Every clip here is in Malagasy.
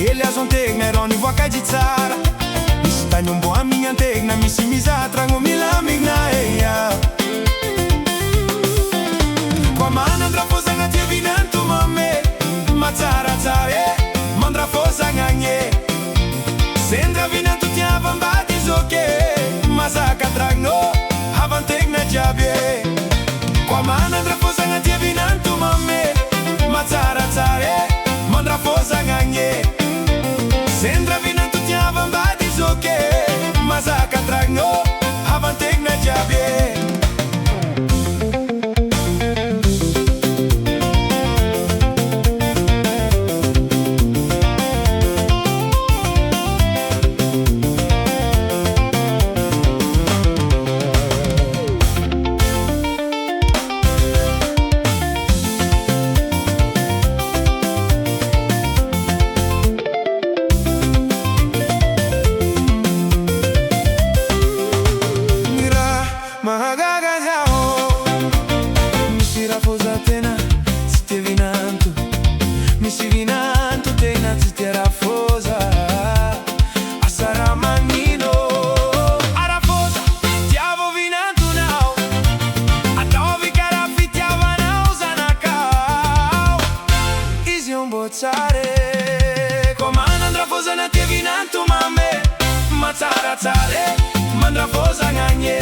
Ele azon-tegna rano voaka de tsara. Misy tany ombo amin'y antegna, misy mizatra no milamigna eia. Kwa manandrafozagna tiavinanto mame, matsaratsara mandrafozagna gne. Sendra vinanto tiavambady zoke, mazaka dragno havantegna jiaby. Kwa manandrafozagna tiavinanto mame, matsaratsara mandrafozagna gne. Sendra vinanto tiavambady zoke, mazaka dragno havantegna jiaby. Misy rafoza tena tsy te vinanto, misy vinanto tena tsy te rafoza. Asara magnino arafoza tiavo vinantonao, ataovy karaha fitiavanao zanakao. Izy ombo tsare ko manandrafozana tia vinanto mame, matsaratsara mandrafozagna gne.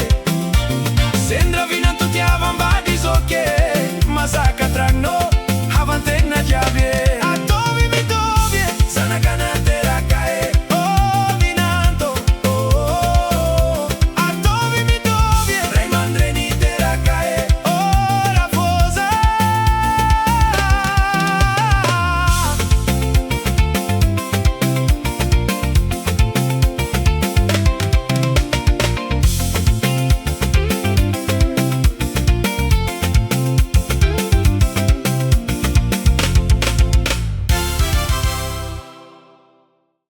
Sendra vinanto tiavambady zoke, mazaka